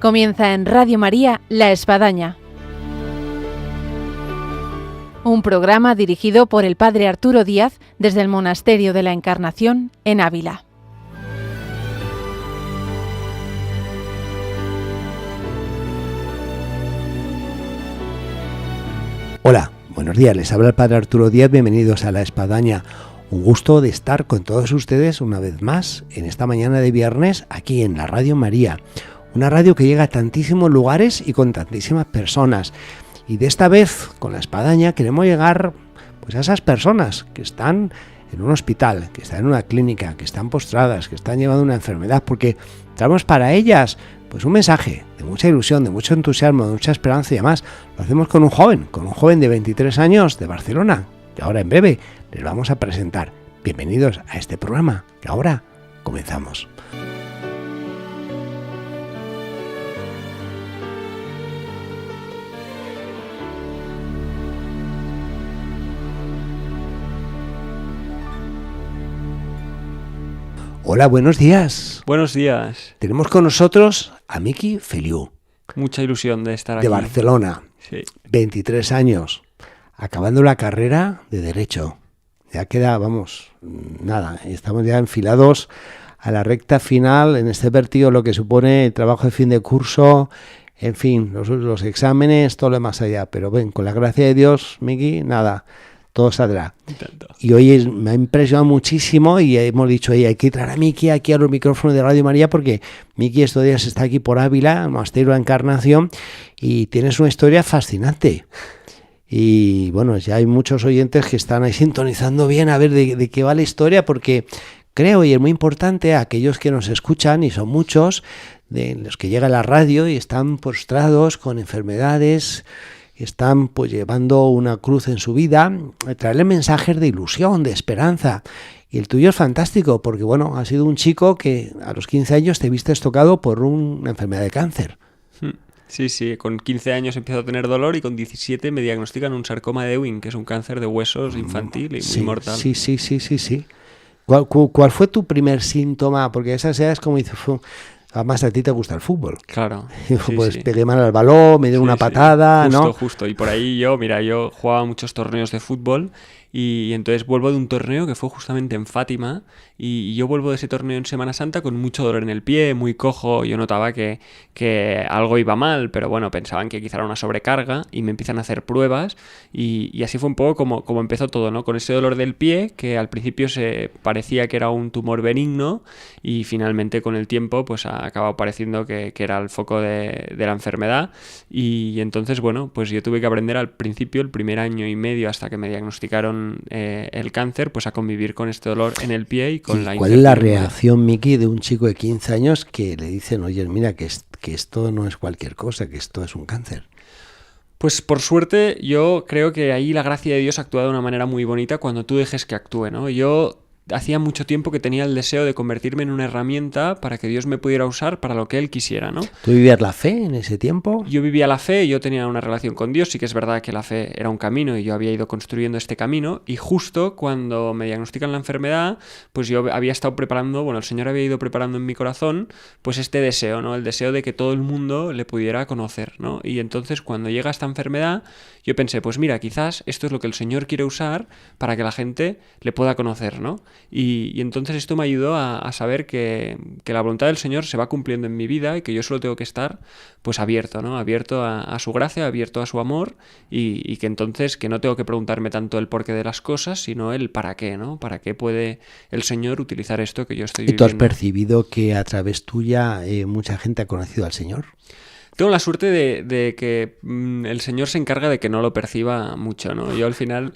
Comienza en Radio María La Espadaña, un programa dirigido por el Padre Arturo Díaz desde el Monasterio de la Encarnación en Ávila. Hola, buenos días, les habla el Padre Arturo Díaz, bienvenidos a La Espadaña. Un gusto de estar con todos ustedes una vez más en esta mañana de viernes aquí en la Radio María. Una radio que llega a tantísimos lugares y con tantísimas personas. Y de esta vez, con La Espadaña, queremos llegar pues, a esas personas que están en un hospital, que están en una clínica, que están postradas, que están llevando una enfermedad, porque traemos para ellas pues un mensaje de mucha ilusión, de mucho entusiasmo, de mucha esperanza y además lo hacemos con un joven de 23 años de Barcelona, que ahora en breve les vamos a presentar. Bienvenidos a este programa, que ahora comenzamos. Hola, buenos días. Buenos días. Tenemos con nosotros a Miki Feliu. Mucha ilusión de estar aquí. De Barcelona. Sí. 23 años. Acabando la carrera de Derecho. Ya queda, nada. Estamos ya enfilados a la recta final en este vértigo, lo que supone el trabajo de fin de curso, en fin, los exámenes, todo lo demás allá. Pero ven, con la gracia de Dios, Miki, nada. Todo saldrá. Y hoy me ha impresionado muchísimo y hemos dicho, hay que traer a Miki aquí a los micrófonos de Radio María porque Miki estos días está aquí por Ávila, el Monasterio de la Encarnación, y tienes una historia fascinante. Y bueno, ya hay muchos oyentes que están ahí sintonizando bien a ver de qué va la historia, porque creo, y es muy importante, a aquellos que nos escuchan, y son muchos, de los que llegan a la radio y están postrados con enfermedades, están pues llevando una cruz en su vida, traerle mensajes de ilusión, de esperanza. Y el tuyo es fantástico, porque bueno, has sido un chico que a los 15 años te viste tocado por una enfermedad de cáncer. Sí, con 15 años empiezo a tener dolor y con 17 me diagnostican un sarcoma de Ewing, que es un cáncer de huesos infantil y muy mortal. Sí. ¿Cuál fue tu primer síntoma? Porque esas edades como dices, además a ti te gusta el fútbol. Claro. Pues pegué mal al balón, me dio una patada, ¿no? Justo. Y por ahí yo jugaba muchos torneos de fútbol y entonces vuelvo de un torneo que fue justamente en Fátima y yo vuelvo de ese torneo en Semana Santa con mucho dolor en el pie, muy cojo. Yo notaba que algo iba mal, pero bueno, pensaban que quizá era una sobrecarga y me empiezan a hacer pruebas y así fue un poco como empezó todo, ¿no? Con ese dolor del pie que al principio se parecía que era un tumor benigno y finalmente con el tiempo pues ha acabado pareciendo que era el foco de la enfermedad y entonces bueno, pues yo tuve que aprender al principio, el primer año y medio hasta que me diagnosticaron el cáncer, pues a convivir con este dolor en el pie y con la ¿Cuál es la reacción, Miki, de un chico de 15 años que le dicen, oye, mira, que esto no es cualquier cosa, que esto es un cáncer? Pues por suerte yo creo que ahí la gracia de Dios actúa de una manera muy bonita cuando tú dejes que actúe, ¿no? Yo hacía mucho tiempo que tenía el deseo de convertirme en una herramienta para que Dios me pudiera usar para lo que Él quisiera, ¿no? ¿Tú vivías la fe en ese tiempo? Yo vivía la fe, yo tenía una relación con Dios, sí que es verdad que la fe era un camino y yo había ido construyendo este camino y justo cuando me diagnostican la enfermedad, pues yo había estado preparando, el Señor había ido preparando en mi corazón pues este deseo, ¿no? El deseo de que todo el mundo le pudiera conocer, ¿no? Y entonces cuando llega esta enfermedad, yo pensé, pues mira, quizás esto es lo que el Señor quiere usar para que la gente le pueda conocer, ¿no? Y entonces esto me ayudó a saber que la voluntad del Señor se va cumpliendo en mi vida y que yo solo tengo que estar pues abierto, ¿no? Abierto a su gracia, abierto a su amor y que entonces que no tengo que preguntarme tanto el porqué de las cosas, sino el para qué, ¿no? Para qué puede el Señor utilizar esto que yo estoy viviendo. ¿Y tú has percibido que a través tuya mucha gente ha conocido al Señor? Tengo la suerte de que el Señor se encarga de que no lo perciba mucho, ¿no? Yo al final...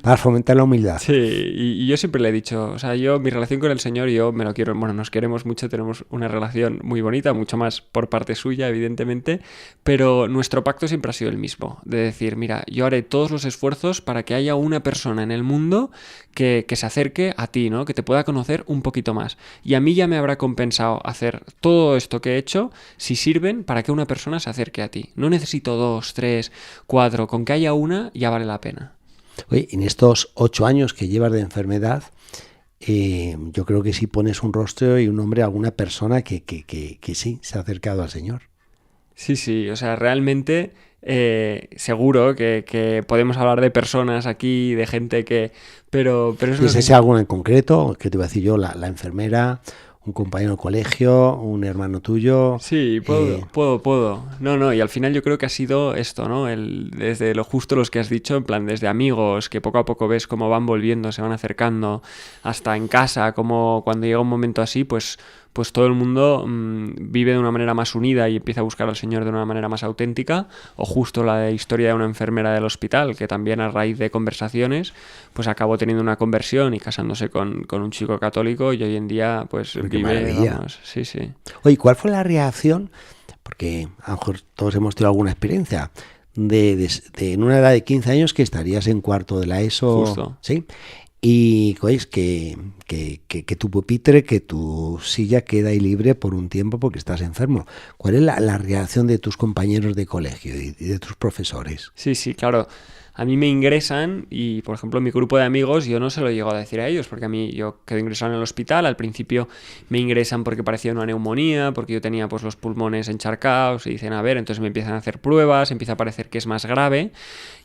Para fomentar la humildad. Sí, y yo siempre le he dicho, o sea, mi relación con el Señor, yo me lo quiero, nos queremos mucho, tenemos una relación muy bonita, mucho más por parte suya, evidentemente, pero nuestro pacto siempre ha sido el mismo, de decir, mira, yo haré todos los esfuerzos para que haya una persona en el mundo que se acerque a ti, ¿no? Que te pueda conocer un poquito más. Y a mí ya me habrá compensado hacer todo esto que he hecho si sirven para que una persona se acerque a ti. No necesito 2, 3, 4, con que haya una ya vale la pena. Oye, en estos 8 años que llevas de enfermedad, yo creo que sí pones un rostro y un nombre a alguna persona que sí se ha acercado al Señor. Sí, sí, o sea, realmente seguro que podemos hablar de personas aquí, de gente que... Pero es lo ¿Tienes que... alguna en concreto? ¿Qué te iba a decir yo? La enfermera, un compañero de colegio, un hermano tuyo. Sí, puedo. No, no, y al final yo creo que ha sido esto, ¿no? Desde lo justo los que has dicho, en plan, desde amigos, que poco a poco ves cómo van volviendo, se van acercando, hasta en casa, como cuando llega un momento así, pues todo el mundo vive de una manera más unida y empieza a buscar al Señor de una manera más auténtica, o justo la de historia de una enfermera del hospital, que también a raíz de conversaciones, pues acabó teniendo una conversión y casándose con un chico católico y hoy en día pues Qué vive, maravilla. vamos, sí, sí. Oye, ¿cuál fue la reacción? Porque a lo mejor todos hemos tenido alguna experiencia en una edad de 15 años que estarías en cuarto de la ESO, Justo. ¿sí? Y pues, que tu pupitre, que tu silla queda ahí libre por un tiempo porque estás enfermo. ¿Cuál es la reacción de tus compañeros de colegio y de tus profesores? Sí, sí, claro. A mí me ingresan y, por ejemplo, mi grupo de amigos yo no se lo llego a decir a ellos porque a mí yo quedo ingresado en el hospital. Al principio me ingresan porque parecía una neumonía, porque yo tenía pues los pulmones encharcados y dicen, a ver, entonces me empiezan a hacer pruebas, empieza a parecer que es más grave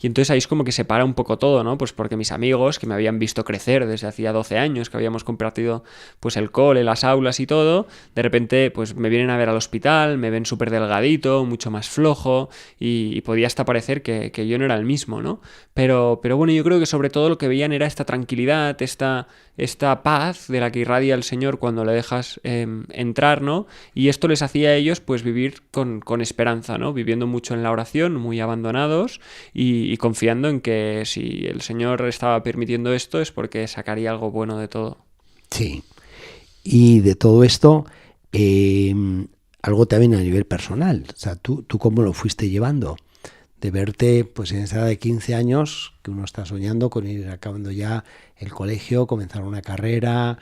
y entonces ahí es como que se para un poco todo, ¿no? Pues porque mis amigos que me habían visto crecer desde hacía 12 años, que habíamos compartido pues el cole, las aulas y todo, de repente pues me vienen a ver al hospital, me ven súper delgadito, mucho más flojo y podía hasta parecer que yo no era el mismo, ¿no? Pero bueno, yo creo que sobre todo lo que veían era esta tranquilidad, esta paz de la que irradia el Señor cuando le dejas entrar, ¿no? Y esto les hacía a ellos pues vivir con esperanza, ¿no? Viviendo mucho en la oración, muy abandonados y confiando en que si el Señor estaba permitiendo esto es porque sacaría algo bueno de todo. Sí. Y de todo esto, algo también a nivel personal. O sea, ¿tú cómo lo fuiste llevando? De verte pues en esa edad de 15 años, que uno está soñando con ir acabando ya el colegio, comenzar una carrera,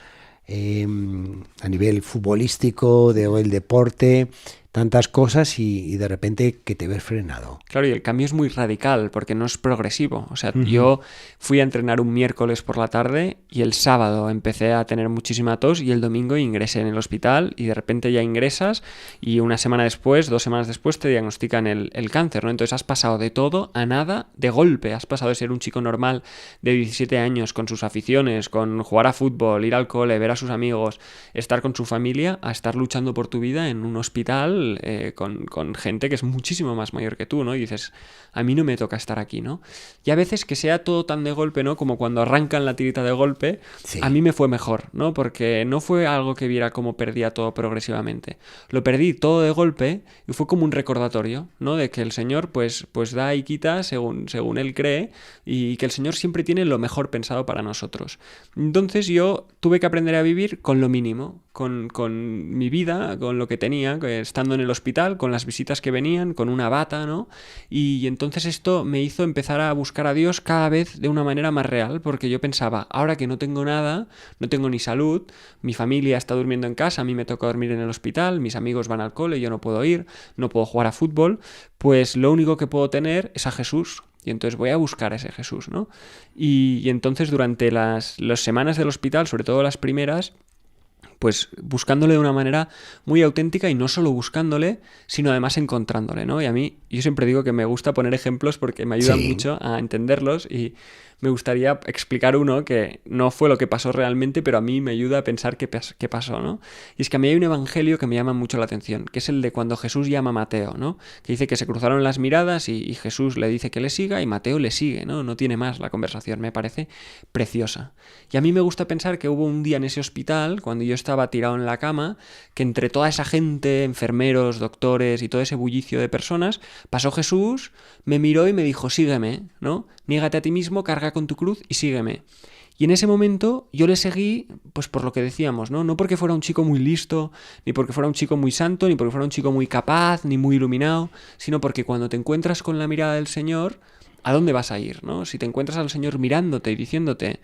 a nivel futbolístico, o el deporte, tantas cosas y de repente que te ves frenado. Claro, y el cambio es muy radical porque no es progresivo. O sea, yo fui a entrenar un miércoles por la tarde y el sábado empecé a tener muchísima tos y el domingo ingresé en el hospital y de repente ya ingresas y una semana después, 2 semanas después te diagnostican el cáncer, ¿no? Entonces has pasado de todo a nada de golpe. Has pasado de ser un chico normal de 17 años con sus aficiones, con jugar a fútbol, ir al cole, ver a sus amigos, estar con su familia, a estar luchando por tu vida en un hospital con gente que es muchísimo más mayor que tú, ¿no? Y dices, a mí no me toca estar aquí, ¿no? Y a veces que sea todo tan de golpe, ¿no? Como cuando arrancan la tirita de golpe, Sí. a mí me fue mejor, ¿no? Porque no fue algo que viera cómo perdía todo progresivamente. Lo perdí todo de golpe y fue como un recordatorio, ¿no? De que el Señor pues da y quita según Él cree y que el Señor siempre tiene lo mejor pensado para nosotros. Entonces yo tuve que aprender a vivir con lo mínimo, con mi vida, con lo que tenía, estando en el hospital, con las visitas que venían, con una bata, ¿no? Y entonces esto me hizo empezar a buscar a Dios cada vez de una manera más real, porque yo pensaba, ahora que no tengo nada, no tengo ni salud, mi familia está durmiendo en casa, a mí me toca dormir en el hospital, mis amigos van al cole, yo no puedo ir, no puedo jugar a fútbol, pues lo único que puedo tener es a Jesús. Y entonces voy a buscar a ese Jesús, ¿no? Y entonces durante las semanas del hospital, sobre todo las primeras, pues buscándole de una manera muy auténtica y no solo buscándole, sino además encontrándole, ¿no? Y a mí, yo siempre digo que me gusta poner ejemplos porque me ayudan mucho a entenderlos y me gustaría explicar uno que no fue lo que pasó realmente, pero a mí me ayuda a pensar qué pasó, ¿no? Y es que a mí hay un evangelio que me llama mucho la atención, que es el de cuando Jesús llama a Mateo, ¿no? Que dice que se cruzaron las miradas y Jesús le dice que le siga y Mateo le sigue, ¿no? No tiene más la conversación, me parece preciosa. Y a mí me gusta pensar que hubo un día en ese hospital, cuando yo estaba tirado en la cama, que entre toda esa gente, enfermeros, doctores y todo ese bullicio de personas, pasó Jesús, me miró y me dijo, sígueme, ¿no? Niégate a ti mismo, carga con tu cruz y sígueme. Y en ese momento yo le seguí, pues por lo que decíamos, ¿no? No porque fuera un chico muy listo, ni porque fuera un chico muy santo, ni porque fuera un chico muy capaz, ni muy iluminado, sino porque cuando te encuentras con la mirada del Señor, ¿a dónde vas a ir, no? Si te encuentras al Señor mirándote y diciéndote,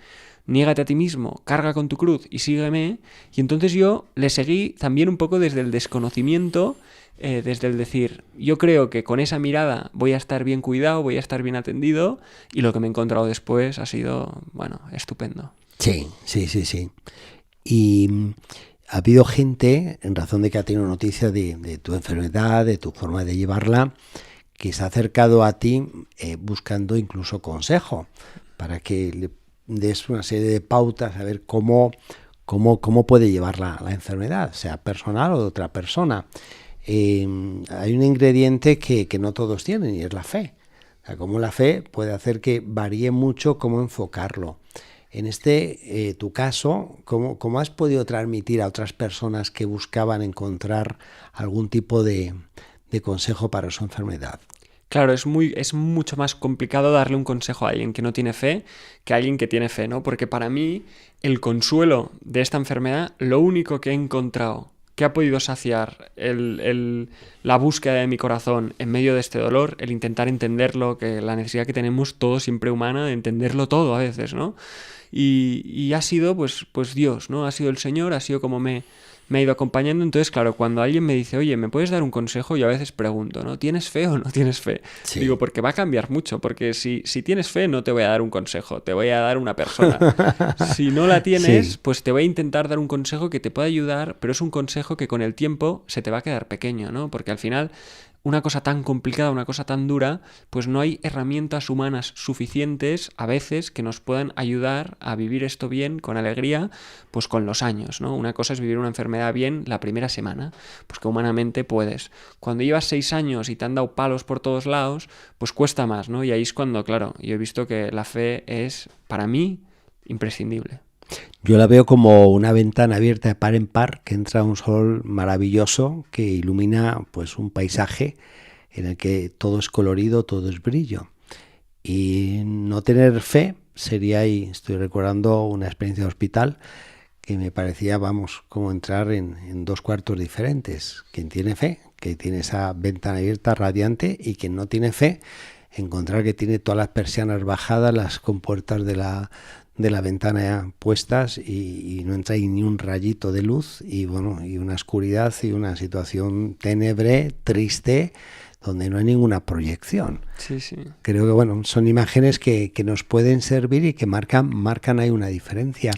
niégate a ti mismo, carga con tu cruz y sígueme, y entonces yo le seguí también un poco desde el desconocimiento, desde el decir, yo creo que con esa mirada voy a estar bien cuidado, voy a estar bien atendido, y lo que me he encontrado después ha sido, bueno, estupendo. Sí, sí, sí, sí. Y ha habido gente, en razón de que ha tenido noticia de tu enfermedad, de tu forma de llevarla, que se ha acercado a ti buscando incluso consejo para que le des una serie de pautas a ver cómo puede llevar la enfermedad, sea personal o de otra persona. Hay un ingrediente que no todos tienen y es la fe. O sea, cómo la fe puede hacer que varíe mucho cómo enfocarlo. En tu caso, ¿cómo has podido transmitir a otras personas que buscaban encontrar algún tipo de consejo para su enfermedad? Claro, es mucho más complicado darle un consejo a alguien que no tiene fe que a alguien que tiene fe, ¿no? Porque para mí el consuelo de esta enfermedad, lo único que he encontrado que ha podido saciar la búsqueda de mi corazón en medio de este dolor, el intentar entenderlo, que la necesidad que tenemos todos siempre humana de entenderlo todo a veces, ¿no? Y ha sido pues Dios, ¿no? Ha sido el Señor, ha sido como me ha ido acompañando. Entonces, claro, cuando alguien me dice, oye, ¿me puedes dar un consejo? Yo a veces pregunto, ¿no? ¿Tienes fe o no tienes fe? Sí. Digo, porque va a cambiar mucho, porque si tienes fe no te voy a dar un consejo, te voy a dar una persona. Si no la tienes, Sí. pues te voy a intentar dar un consejo que te pueda ayudar, pero es un consejo que con el tiempo se te va a quedar pequeño, ¿no? Porque al final una cosa tan complicada, una cosa tan dura, pues no hay herramientas humanas suficientes a veces que nos puedan ayudar a vivir esto bien, con alegría, pues con los años, ¿no? Una cosa es vivir una enfermedad bien la primera semana, pues que humanamente puedes. Cuando llevas 6 años y te han dado palos por todos lados, pues cuesta más, ¿no? Y ahí es cuando, claro, yo he visto que la fe es, para mí, imprescindible. Yo la veo como una ventana abierta de par en par, que entra un sol maravilloso que ilumina pues un paisaje en el que todo es colorido, todo es brillo. Y no tener fe sería, y estoy recordando una experiencia de hospital que me parecía, vamos, como entrar en dos cuartos diferentes. Quien tiene fe, que tiene esa ventana abierta radiante, y quien no tiene fe, encontrar que tiene todas las persianas bajadas, las compuertas de la ventana puestas y no entra ahí ni un rayito de luz y bueno, y una oscuridad y una situación ténebre, triste, donde no hay ninguna proyección. Sí, sí. Creo que bueno, son imágenes que nos pueden servir y que marcan ahí una diferencia.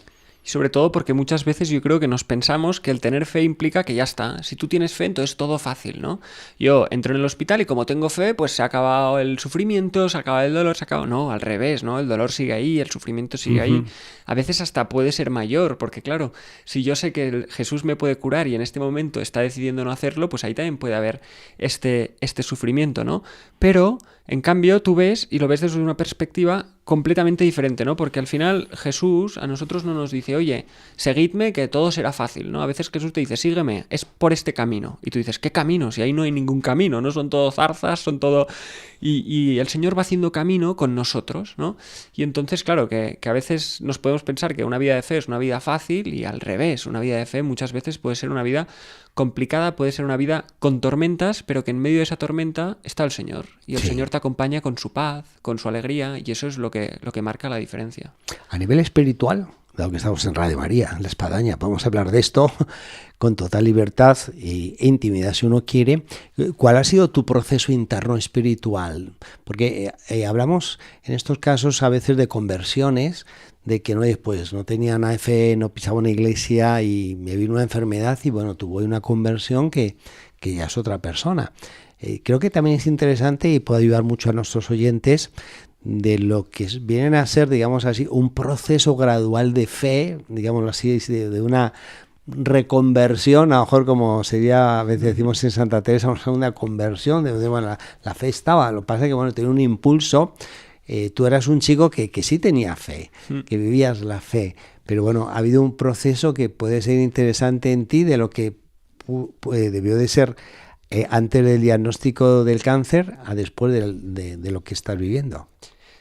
Y sobre todo porque muchas veces yo creo que nos pensamos que el tener fe implica que ya está. Si tú tienes fe, entonces todo fácil, ¿no? Yo entro en el hospital y como tengo fe, pues se ha acabado el sufrimiento, se acaba el dolor, se acaba... No, al revés, ¿no? El dolor sigue ahí, el sufrimiento sigue ahí. A veces hasta puede ser mayor, porque claro, si yo sé que Jesús me puede curar y en este momento está decidiendo no hacerlo, pues ahí también puede haber este sufrimiento, ¿no? Pero, en cambio, tú ves y lo ves desde una perspectiva completamente diferente, ¿no? Porque al final Jesús a nosotros no nos dice, oye, seguidme que todo será fácil, ¿no? A veces Jesús te dice, sígueme, es por este camino. Y tú dices, ¿qué camino? Si ahí no hay ningún camino, ¿no? Son todo zarzas, son todo... Y el Señor va haciendo camino con nosotros, ¿no? Y entonces, claro, que a veces nos podemos pensar que una vida de fe es una vida fácil y al revés, una vida de fe muchas veces puede ser una vida complicada, puede ser una vida con tormentas, pero que en medio de esa tormenta está el Señor. Y el Señor te acompaña con su paz, con su alegría, y eso es lo que marca la diferencia. A nivel espiritual, dado que estamos en Radio María, en La Espadaña, podemos hablar de esto con total libertad e intimidad si uno quiere. ¿Cuál ha sido tu proceso interno espiritual? Porque hablamos en estos casos a veces de conversiones, de que no después no tenía nada de fe, no pisaba una iglesia y me vino una enfermedad y bueno, tuve una conversión que ya es otra persona. Creo que también es interesante y puede ayudar mucho a nuestros oyentes de lo que vienen a ser, digamos así, un proceso gradual de fe, digámoslo así, de una reconversión, a lo mejor como sería, a veces decimos en Santa Teresa, una conversión, de bueno, la fe estaba, lo que pasa es que bueno, tenía un impulso. Tú eras un chico que sí tenía fe, que vivías la fe, pero bueno, ha habido un proceso que puede ser interesante en ti de lo que debió de ser antes del diagnóstico del cáncer a después de lo que estás viviendo.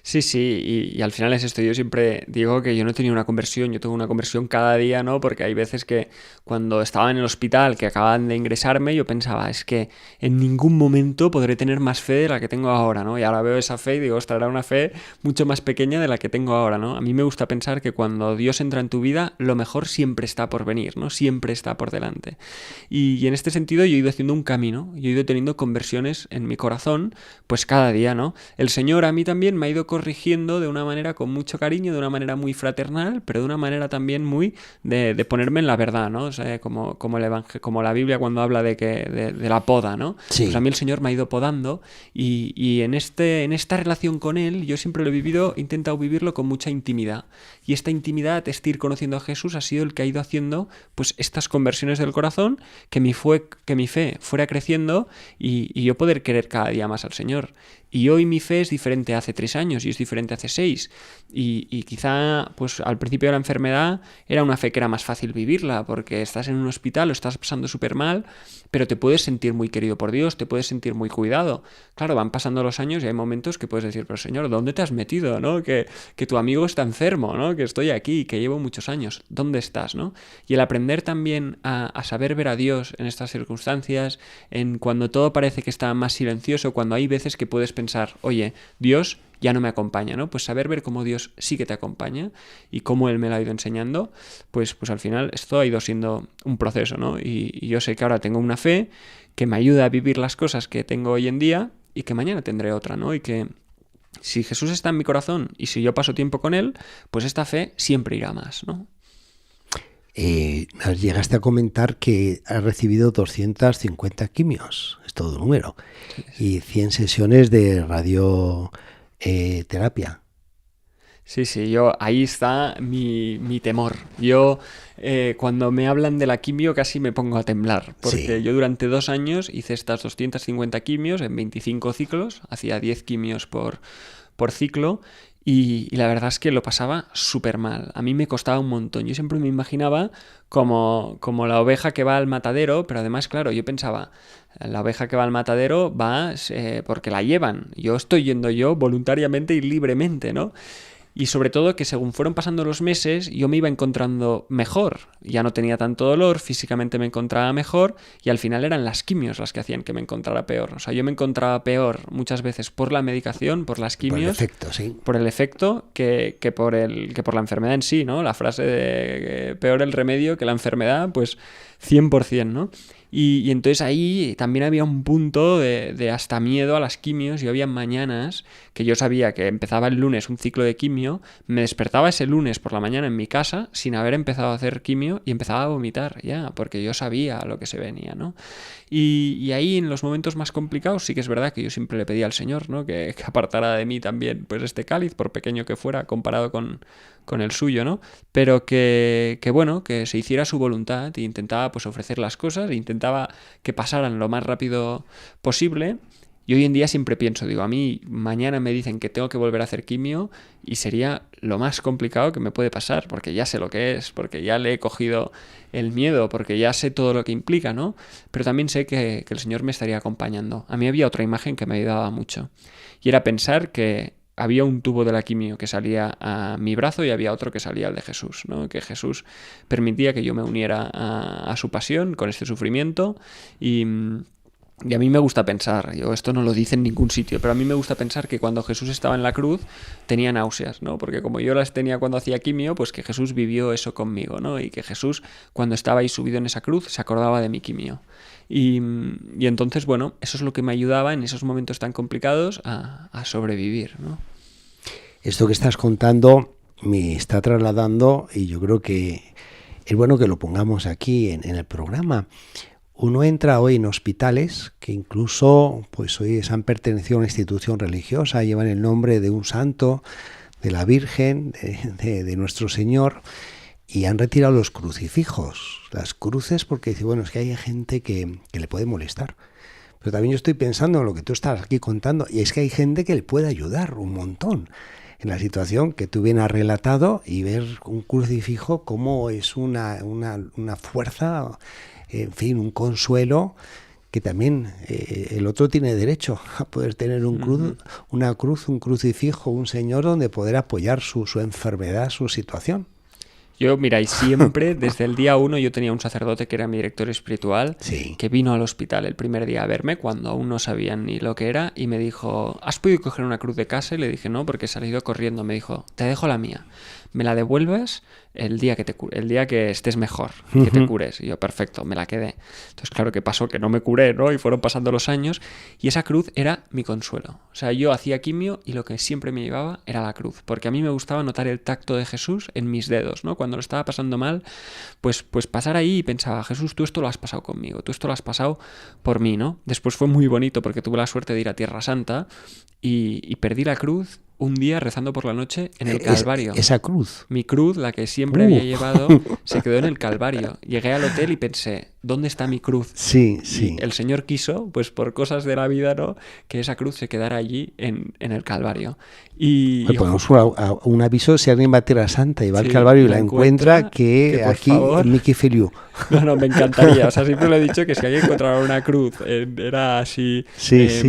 Sí, y al final es esto, yo siempre digo que yo no he tenido una conversión, yo tengo una conversión cada día, ¿no? Porque hay veces que cuando estaba en el hospital, que acababan de ingresarme, yo pensaba, es que en ningún momento podré tener más fe de la que tengo ahora, ¿no? Y ahora veo esa fe y digo, ostras, era una fe mucho más pequeña de la que tengo ahora, ¿no? A mí me gusta pensar que cuando Dios entra en tu vida, lo mejor siempre está por venir, ¿no? Siempre está por delante. Y en este sentido yo he ido haciendo un camino, yo he ido teniendo conversiones en mi corazón, pues cada día, ¿no? El Señor a mí también me ha ido corrigiendo de una manera con mucho cariño, de una manera muy fraternal, pero de una manera también muy de ponerme en la verdad, ¿no? O sea, como la Biblia cuando habla de la poda, ¿no? Sí. Pues a mí el Señor me ha ido podando y en esta relación con Él yo siempre lo he intentado vivirlo con mucha intimidad. Y esta intimidad, este ir conociendo a Jesús, ha sido el que ha ido haciendo pues estas conversiones del corazón, que mi fe fuera creciendo y yo poder querer cada día más al Señor. Y hoy mi fe es diferente hace 3 años y es diferente hace 6. Y quizá pues al principio de la enfermedad era una fe que era más fácil vivirla, porque estás en un hospital, lo estás pasando súper mal, pero te puedes sentir muy querido por Dios, te puedes sentir muy cuidado. Claro, van pasando los años y hay momentos que puedes decir, pero Señor, ¿dónde te has metido? ¿No? Que tu amigo está enfermo, ¿no? Que estoy aquí, que llevo muchos años. ¿Dónde estás? ¿No? Y el aprender también a saber ver a Dios en estas circunstancias, en cuando todo parece que está más silencioso, cuando hay veces que puedes pensar, oye, Dios ya no me acompaña, ¿no? Pues saber ver cómo Dios sí que te acompaña y cómo Él me lo ha ido enseñando, pues al final esto ha ido siendo un proceso, ¿no? Y yo sé que ahora tengo una fe que me ayuda a vivir las cosas que tengo hoy en día y que mañana tendré otra, ¿no? Y que si Jesús está en mi corazón y si yo paso tiempo con Él, pues esta fe siempre irá más, ¿no? Llegaste a comentar que has recibido 250 quimios, es todo número, sí. Y 100 sesiones de radioterapia. Sí, ahí está mi temor. Yo cuando me hablan de la quimio casi me pongo a temblar, porque yo durante 2 años hice estas 250 quimios en 25 ciclos, hacía 10 quimios por ciclo. Y la verdad es que lo pasaba súper mal. A mí me costaba un montón. Yo siempre me imaginaba como la oveja que va al matadero, pero además, claro, yo pensaba, la oveja que va al matadero va porque la llevan. Yo estoy yendo yo voluntariamente y libremente, ¿no? Y sobre todo que según fueron pasando los meses yo me iba encontrando mejor, ya no tenía tanto dolor, físicamente me encontraba mejor y al final eran las quimios las que hacían que me encontrara peor. O sea, yo me encontraba peor muchas veces por la medicación, por las quimios, por el efecto, sí. Por el efecto que por la enfermedad en sí, ¿no? La frase de peor el remedio que la enfermedad, pues 100%, ¿no? Y entonces ahí también había un punto de hasta miedo a las quimios. Yo había mañanas que yo sabía que empezaba el lunes un ciclo de quimio, me despertaba ese lunes por la mañana en mi casa sin haber empezado a hacer quimio y empezaba a vomitar ya, porque yo sabía lo que se venía, ¿no? Y ahí en los momentos más complicados sí que es verdad que yo siempre le pedía al Señor, ¿no? Que apartara de mí también pues este cáliz, por pequeño que fuera, comparado con el suyo, ¿no? Pero que bueno, que se hiciera su voluntad e intentaba pues ofrecer las cosas, e intentaba que pasaran lo más rápido posible. Y hoy en día siempre pienso, digo, a mí mañana me dicen que tengo que volver a hacer quimio y sería lo más complicado que me puede pasar, porque ya sé lo que es, porque ya le he cogido el miedo, porque ya sé todo lo que implica, ¿no? Pero también sé que el Señor me estaría acompañando. A mí había otra imagen que me ayudaba mucho, y era pensar que había un tubo de la quimio que salía a mi brazo y había otro que salía al de Jesús, ¿no? Que Jesús permitía que yo me uniera a su pasión con este sufrimiento y a mí me gusta pensar, esto no lo dice en ningún sitio, pero a mí me gusta pensar que cuando Jesús estaba en la cruz tenía náuseas, ¿no? Porque como yo las tenía cuando hacía quimio, pues que Jesús vivió eso conmigo, ¿no? Y que Jesús, cuando estaba ahí subido en esa cruz, se acordaba de mi quimio. Y entonces, bueno, eso es lo que me ayudaba en esos momentos tan complicados a sobrevivir, ¿no? Esto que estás contando me está trasladando, y yo creo que es bueno que lo pongamos aquí en el programa. Uno entra hoy en hospitales que incluso pues hoy han pertenecido a una institución religiosa, llevan el nombre de un santo, de la Virgen, de nuestro Señor, y han retirado los crucifijos, las cruces, porque dice, bueno, es que hay gente que le puede molestar. Pero también yo estoy pensando en lo que tú estás aquí contando, y es que hay gente que le puede ayudar un montón en la situación que tú bien has relatado, y ver un crucifijo como es una fuerza, en fin, un consuelo, que también el otro tiene derecho a poder tener una cruz, un crucifijo, un Señor donde poder apoyar su enfermedad, su situación. Yo, mira, y siempre, desde el día 1, yo tenía un sacerdote que era mi director espiritual, Sí. que vino al hospital el primer día a verme, cuando aún no sabían ni lo que era, y me dijo, ¿has podido coger una cruz de casa? Y le dije, no, porque he salido corriendo. Me dijo, te dejo la mía. Me la devuelves el día que estés mejor, que te cures. Y yo, perfecto, me la quedé. Entonces, claro, ¿qué pasó? Que no me curé, ¿no? Y fueron pasando los años y esa cruz era mi consuelo. O sea, yo hacía quimio y lo que siempre me llevaba era la cruz, porque a mí me gustaba notar el tacto de Jesús en mis dedos, ¿no? Cuando lo estaba pasando mal, pues pasar ahí y pensaba, Jesús, tú esto lo has pasado conmigo, tú esto lo has pasado por mí, ¿no? Después fue muy bonito porque tuve la suerte de ir a Tierra Santa y perdí la cruz un día rezando por la noche en el Calvario. Esa cruz. Mi cruz, la que siempre había llevado, se quedó en el Calvario. Llegué al hotel y pensé, ¿dónde está mi cruz? Sí, sí. Y el Señor quiso, pues por cosas de la vida, ¿no?, que esa cruz se quedara allí en el Calvario. Y ponemos un aviso: si alguien va a Tierra Santa y va al Sí, Calvario y la la encuentra, que por aquí favor. Mickey Feliu. No, me encantaría. O sea, siempre lo he dicho que si alguien encontrara una cruz, era así,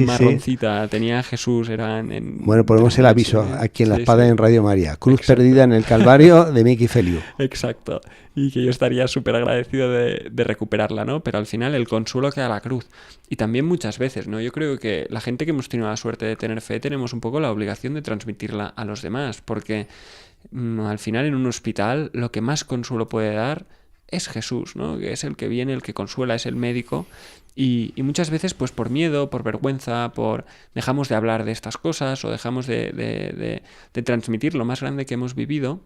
marroncita, tenía a Jesús, Bueno, ponemos el aviso aquí en La Espada en Radio María. Cruz Exacto. perdida en el Calvario de Mickey Feliu. Exacto. Y que yo estaría súper agradecido de recuperarla, ¿no? Pero al final el consuelo queda la cruz. Y también muchas veces, ¿no? Yo creo que la gente que hemos tenido la suerte de tener fe tenemos un poco la obligación de transmitirla a los demás, porque al final en un hospital lo que más consuelo puede dar es Jesús, ¿no? Que es el que viene, el que consuela, es el médico. Y muchas veces, pues por miedo, por vergüenza, dejamos de hablar de estas cosas o dejamos de transmitir lo más grande que hemos vivido.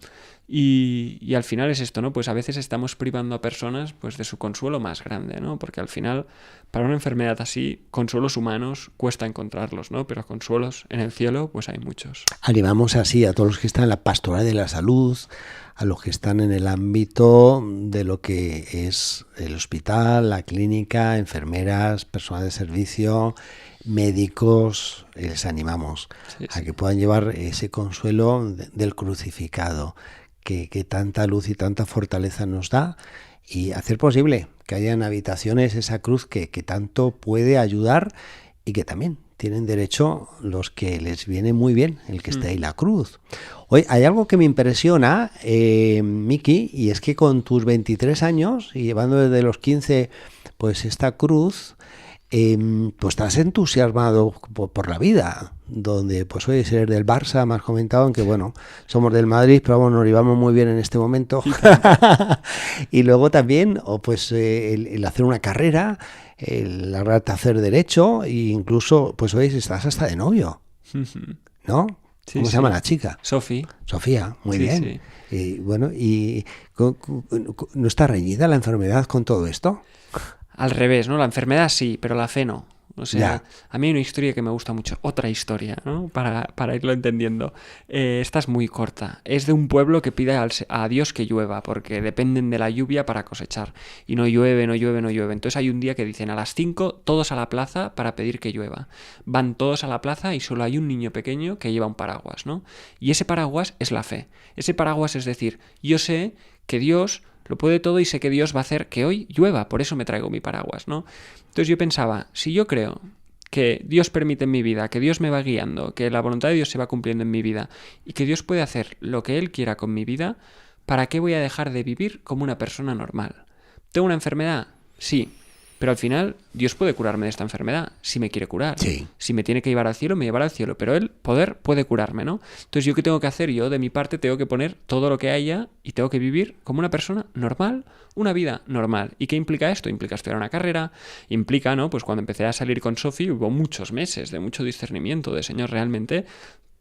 Y al final es esto, ¿no? Pues a veces estamos privando a personas, pues, de su consuelo más grande, ¿no? Porque al final, para una enfermedad así, consuelos humanos cuesta encontrarlos, ¿no? Pero consuelos en el cielo, pues hay muchos. Animamos así a todos los que están en la pastoral de la salud, a los que están en el ámbito de lo que es el hospital, la clínica, enfermeras, personal de servicio, médicos, les animamos a que puedan llevar ese consuelo del crucificado, que tanta luz y tanta fortaleza nos da, y hacer posible que haya en habitaciones esa cruz que tanto puede ayudar, y que también tienen derecho los que les viene muy bien el que esté ahí la cruz. Oye, hay algo que me impresiona, Miki, y es que con tus 23 años y llevando desde los 15 pues esta cruz, pues estás entusiasmado por la vida, donde pues hoy ser del Barça, me has comentado, aunque bueno, somos del Madrid, pero vamos, nos llevamos muy bien en este momento. Y luego también pues el hacer una carrera, el hacer derecho, e incluso pues hoy estás hasta de novio, ¿no? Sí, ¿Cómo se llama la chica? Sofía, muy bien. Sí. Y bueno, ¿no está reñida la enfermedad con todo esto? Al revés, ¿no? La enfermedad sí, pero la fe no. O sea, Ya. a mí hay una historia que me gusta mucho, otra historia, ¿no? Para irlo entendiendo. Esta es muy corta. Es de un pueblo que pide a Dios que llueva, porque dependen de la lluvia para cosechar. Y no llueve. Entonces hay un día que dicen a las 5 todos a la plaza para pedir que llueva. Van todos a la plaza y solo hay un niño pequeño que lleva un paraguas, ¿no? Y ese paraguas es la fe. Ese paraguas es decir, yo sé que Dios lo puede todo y sé que Dios va a hacer que hoy llueva, por eso me traigo mi paraguas, ¿no? Entonces yo pensaba, si yo creo que Dios permite en mi vida, que Dios me va guiando, que la voluntad de Dios se va cumpliendo en mi vida y que Dios puede hacer lo que Él quiera con mi vida, ¿para qué voy a dejar de vivir como una persona normal? ¿Tengo una enfermedad? Sí. Pero al final, Dios puede curarme de esta enfermedad, si me quiere curar. Sí. Si me tiene que llevar al cielo, me llevará al cielo. Pero Él, puede curarme, ¿no? Entonces, ¿yo qué tengo que hacer? Yo, de mi parte, tengo que poner todo lo que haya y tengo que vivir como una persona normal, una vida normal. ¿Y qué implica esto? Implica estudiar una carrera, implica, ¿no? Pues cuando empecé a salir con Sofi hubo muchos meses de mucho discernimiento, de Señor, realmente...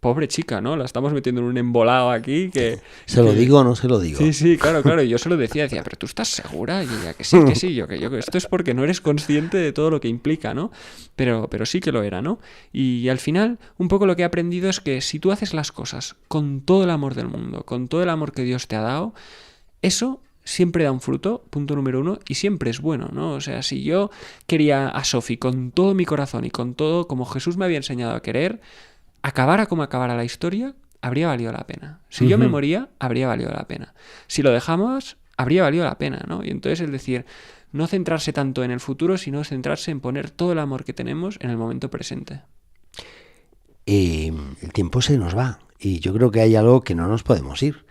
Pobre chica, ¿no? La estamos metiendo en un embolado aquí que... ¿Se lo digo o no se lo digo? Sí, claro. Y yo se lo decía, pero ¿tú estás segura? Y ella, que sí, yo que esto es porque no eres consciente de todo lo que implica, ¿no? Pero sí que lo era, ¿no? Y al final, un poco lo que he aprendido es que si tú haces las cosas con todo el amor del mundo, con todo el amor que Dios te ha dado, eso siempre da un fruto, punto número 1, y siempre es bueno, ¿no? O sea, si yo quería a Sofi con todo mi corazón y con todo como Jesús me había enseñado a querer, acabara como acabara la historia, habría valido la pena. Si yo me moría, habría valido la pena. Si lo dejamos, habría valido la pena, ¿no? Y entonces es decir, no centrarse tanto en el futuro, sino centrarse en poner todo el amor que tenemos en el momento presente. El tiempo se nos va y yo creo que hay algo que no nos podemos ir.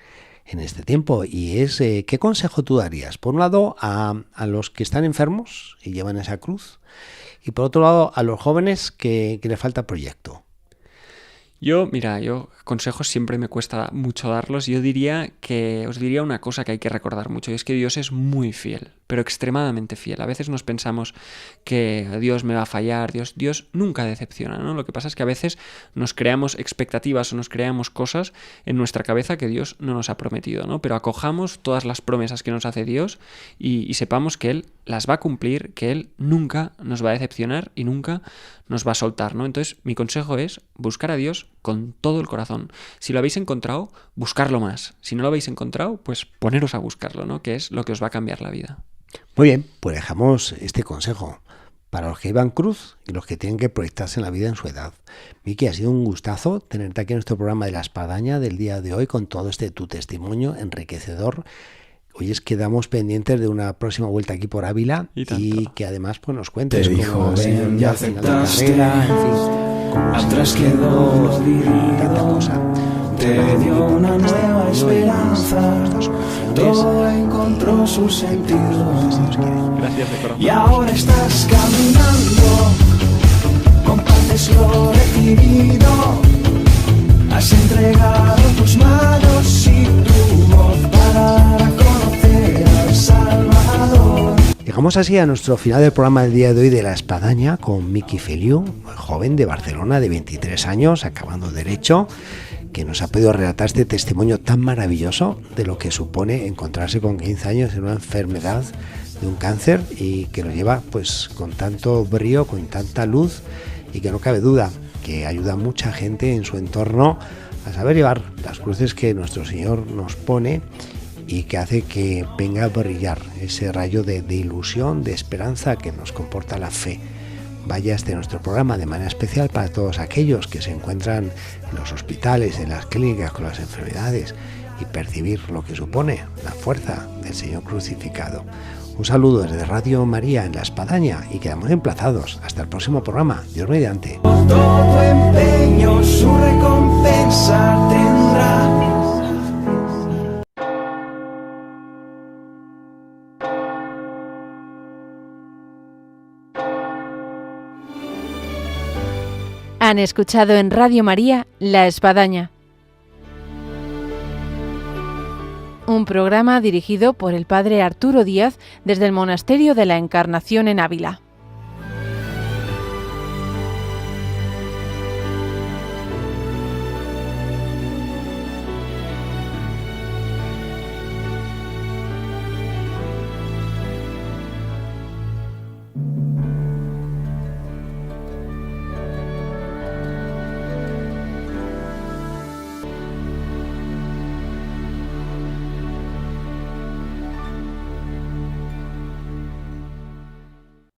en este tiempo, y es ¿qué consejo tú darías? Por un lado, a los que están enfermos y llevan esa cruz, y por otro lado, a los jóvenes que les falta proyecto. Yo consejos siempre me cuesta mucho darlos. Os diría una cosa que hay que recordar mucho, y es que Dios es muy fiel, pero extremadamente fiel. A veces nos pensamos que Dios me va a fallar, Dios nunca decepciona, ¿no? Lo que pasa es que a veces nos creamos expectativas o nos creamos cosas en nuestra cabeza que Dios no nos ha prometido, ¿no? Pero acojamos todas las promesas que nos hace Dios y sepamos que Él las va a cumplir, que Él nunca nos va a decepcionar y nunca nos va a soltar, ¿no? Entonces, mi consejo es buscar a Dios con todo el corazón. Si lo habéis encontrado, buscarlo más. Si no lo habéis encontrado, pues poneros a buscarlo, ¿no? Que es lo que os va a cambiar la vida. Muy bien, pues dejamos este consejo para los que llevan cruz y los que tienen que proyectarse en la vida en su edad. Miki, ha sido un gustazo tenerte aquí en nuestro programa de La Espadaña del día de hoy con todo tu testimonio enriquecedor. Hoy quedamos pendientes de una próxima vuelta aquí por Ávila y que además pues nos cuentes cómo ha sido el final de carrera, en fin, cómo atrás quedó tanta cosa. Te dio una nueva esperanza, todo encontró su sentido. Gracias de corazón. Y ahora estás caminando, compartes lo recibido, has entregado tus manos y tu voz para dar a conocer al Salvador. Llegamos así a nuestro final del programa del día de hoy de La Espadaña con Miki Feliu, joven de Barcelona de 23 años, acabando Derecho, que nos ha podido relatar este testimonio tan maravilloso de lo que supone encontrarse con 15 años en una enfermedad de un cáncer y que lo lleva pues con tanto brío, con tanta luz, y que no cabe duda que ayuda a mucha gente en su entorno a saber llevar las cruces que nuestro Señor nos pone y que hace que venga a brillar ese rayo de ilusión, de esperanza que nos comporta la fe. Vaya nuestro programa de manera especial para todos aquellos que se encuentran en los hospitales, en las clínicas con las enfermedades y percibir lo que supone la fuerza del Señor crucificado. Un saludo desde Radio María en La Espadaña y quedamos emplazados hasta el próximo programa. Dios mediante. Todo empeño su recompensa tendrá. Han escuchado en Radio María La Espadaña, un programa dirigido por el padre Arturo Díaz desde el Monasterio de la Encarnación en Ávila.